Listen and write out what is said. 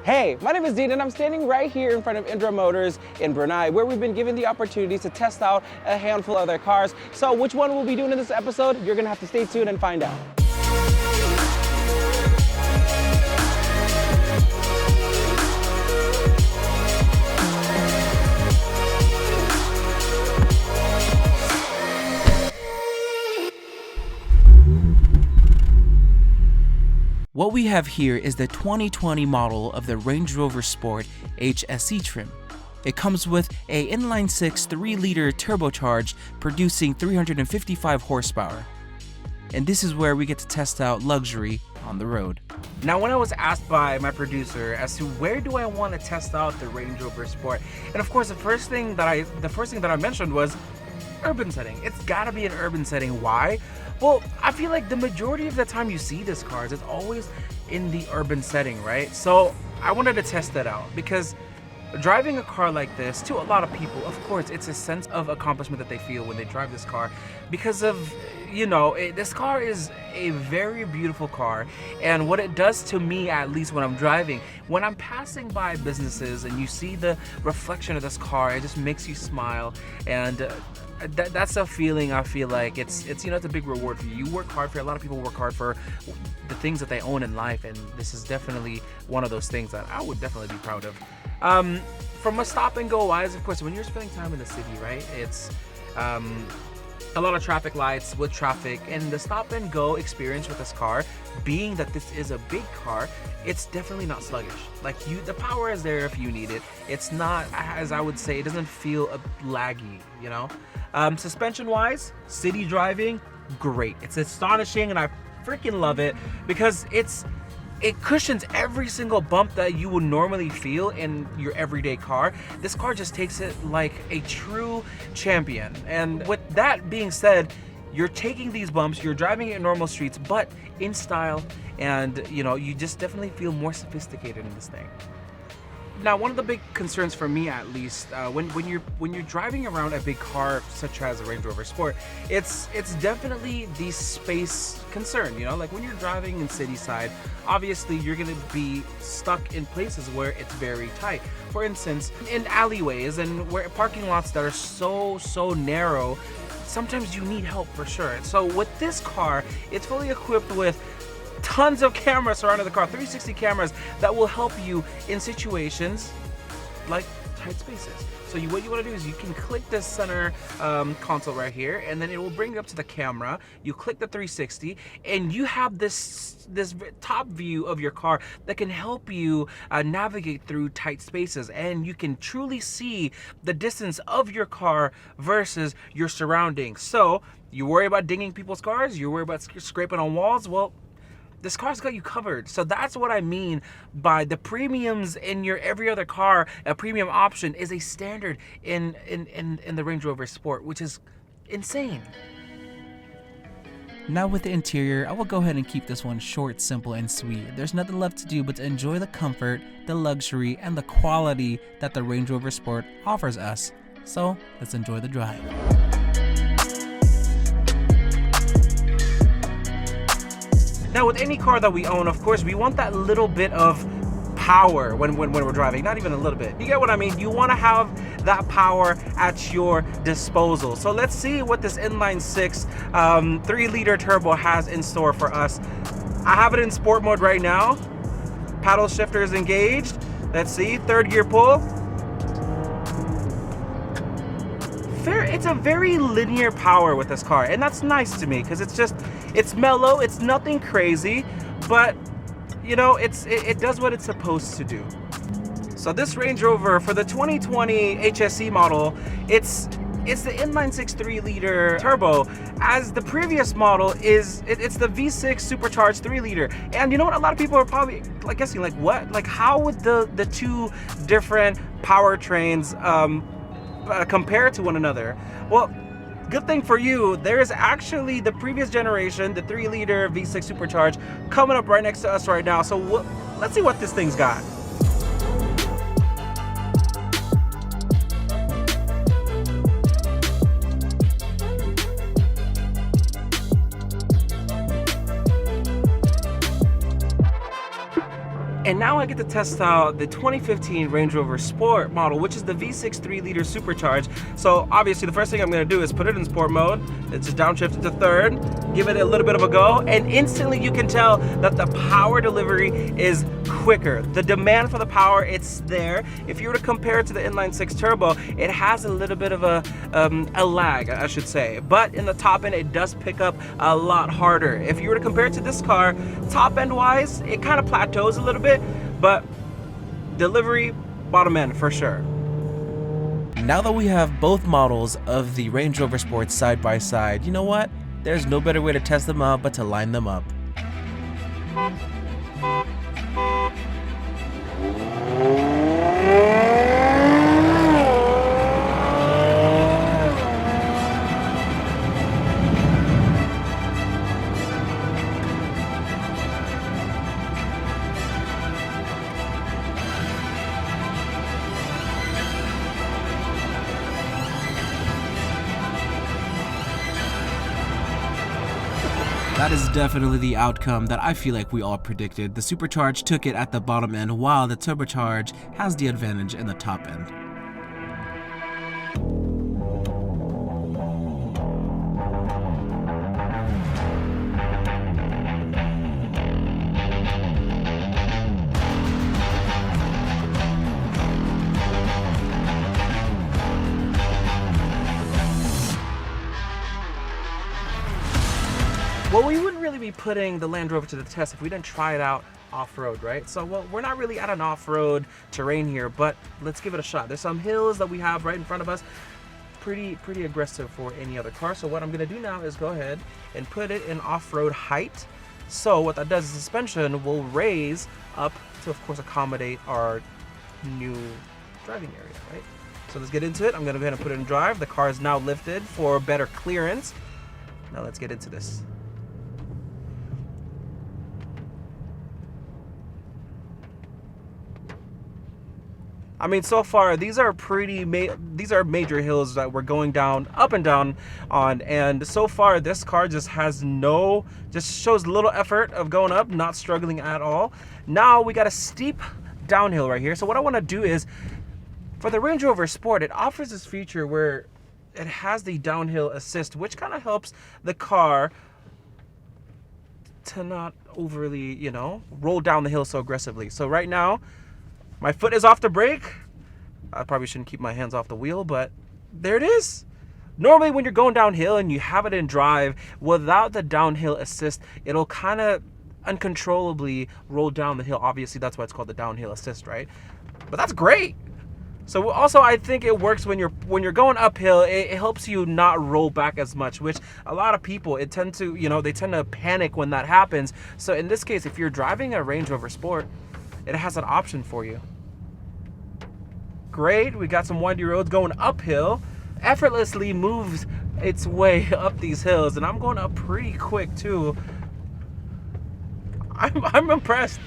Hey, my name is Dean and I'm standing right here in front of Indera Motors in Brunei, where we've been given the opportunity to test out a handful of their cars. So which one we'll be doing in this episode, you're gonna have to stay tuned and find out. What we have here is the 2020 model of the Range Rover Sport HSE trim. It comes with a inline-six 3-liter turbocharged, producing 355 horsepower. And this is where we get to test out luxury on the road. Now, when I was asked by my producer as to where do I want to test out the Range Rover Sport, and of course the first thing that I mentioned was urban setting. It's gotta be an urban setting. Why? Well, I feel like the majority of the time you see these cars, it's always in the urban setting, right? So I wanted to test that out because driving a car like this, to a lot of people, of course, it's a sense of accomplishment that they feel when they drive this car because of, this car is a very beautiful car. And what it does to me, at least when I'm driving, when I'm passing by businesses and you see the reflection of this car, it just makes you smile. And that's a feeling I feel like it's a big reward for you. You work hard for it. A lot of people work hard for the things that they own in life, and this is definitely one of those things that I would definitely be proud of. From a stop and go wise, of course, when you're spending time in the city, right, it's a lot of traffic lights with traffic, and the stop and go experience with this car, being that this is a big car, it's definitely not sluggish. Like the power is there if you need it. It's not, as I would say, it doesn't feel laggy, Suspension wise, city driving, great. It's astonishing and I freaking love it because it cushions every single bump that you would normally feel in your everyday car. This car just takes it like a true champion. And with that being said, you're taking these bumps, you're driving it in normal streets, but in style, and you just definitely feel more sophisticated in this thing. Now, one of the big concerns for me, at least, when you're driving around a big car such as a Range Rover Sport, it's definitely the space concern. Like when you're driving in city side, obviously you're gonna be stuck in places where it's very tight. For instance, in alleyways and where parking lots that are so narrow, sometimes you need help for sure. So with this car, it's fully equipped with tons of cameras surrounding the car, 360 cameras that will help you in situations like tight spaces. So what you want to do is you can click this center console right here, and then it will bring you up to the camera. You click the 360, and you have this top view of your car that can help you navigate through tight spaces, and you can truly see the distance of your car versus your surroundings. So you worry about dinging people's cars, you worry about scraping on walls, well, this car's got you covered. So that's what I mean by the premiums in your every other car. A premium option is a standard in the Range Rover Sport, which is insane. Now with the interior, I will go ahead and keep this one short, simple, and sweet. There's nothing left to do but to enjoy the comfort, the luxury, and the quality that the Range Rover Sport offers us. So let's enjoy the drive. Now, with any car that we own, of course, we want that little bit of power when we're driving. Not even a little bit. You get what I mean? You want to have that power at your disposal. So let's see what this inline-six 3-liter turbo has in store for us. I have it in sport mode right now. Paddle shifter is engaged. Let's see, 3rd gear pull. It's a very linear power with this car, and that's nice to me because it's mellow, it's nothing crazy, but it does what it's supposed to do. So this Range Rover for the 2020 HSE model, it's the inline-six 3-liter turbo, as the previous model it's the V6 supercharged 3-liter. And you know what, a lot of people are probably guessing what, how would the two different powertrains compare to one another? Well, good thing for you, there's actually the previous generation, the 3-liter V6 supercharged, coming up right next to us right now. So let's see what this thing's got. And now I get to test out the 2015 Range Rover Sport model, which is the V6 3-liter supercharged. So obviously the first thing I'm gonna do is put it in sport mode. It's just downshift it to third, give it a little bit of a go, and instantly you can tell that the power delivery is quicker. The demand for the power, it's there. If you were to compare it to the inline-6 turbo, it has a little bit of a lag, I should say. But in the top end, it does pick up a lot harder. If you were to compare it to this car, top end wise, it kind of plateaus a little bit, but delivery, bottom end for sure. Now that we have both models of the Range Rover Sport side by side, you know what? There's no better way to test them out but to line them up. That is definitely the outcome that I feel like we all predicted. The supercharged took it at the bottom end, while the turbocharged has the advantage in the top end. Well, we wouldn't really be putting the Land Rover to the test if we didn't try it out off-road, right? So, well, we're not really at an off-road terrain here, but let's give it a shot. There's some hills that we have right in front of us. Pretty aggressive for any other car. So what I'm gonna do now is go ahead and put it in off-road height. So what that does is suspension will raise up to, of course, accommodate our new driving area, right? So let's get into it. I'm gonna go ahead and put it in drive. The car is now lifted for better clearance. Now let's get into this. I mean, so far these are major hills that we're going down, up and down on, and so far this car just shows little effort of going up, not struggling at all. Now we got a steep downhill right here. So what I want to do is, for the Range Rover Sport, it offers this feature where it has the downhill assist, which kind of helps the car to not overly, you know, roll down the hill so aggressively. So right now, my foot is off the brake. I probably shouldn't keep my hands off the wheel, but there it is. Normally when you're going downhill and you have it in drive, without the downhill assist, it'll kind of uncontrollably roll down the hill. Obviously, that's why it's called the downhill assist, right? But that's great. So also, I think it works when you're going uphill. It helps you not roll back as much, which a lot of people, they tend to panic when that happens. So in this case, if you're driving a Range Rover Sport, it has an option for you. Great, we got some windy roads going uphill. Effortlessly moves its way up these hills, and I'm going up pretty quick too. I'm impressed.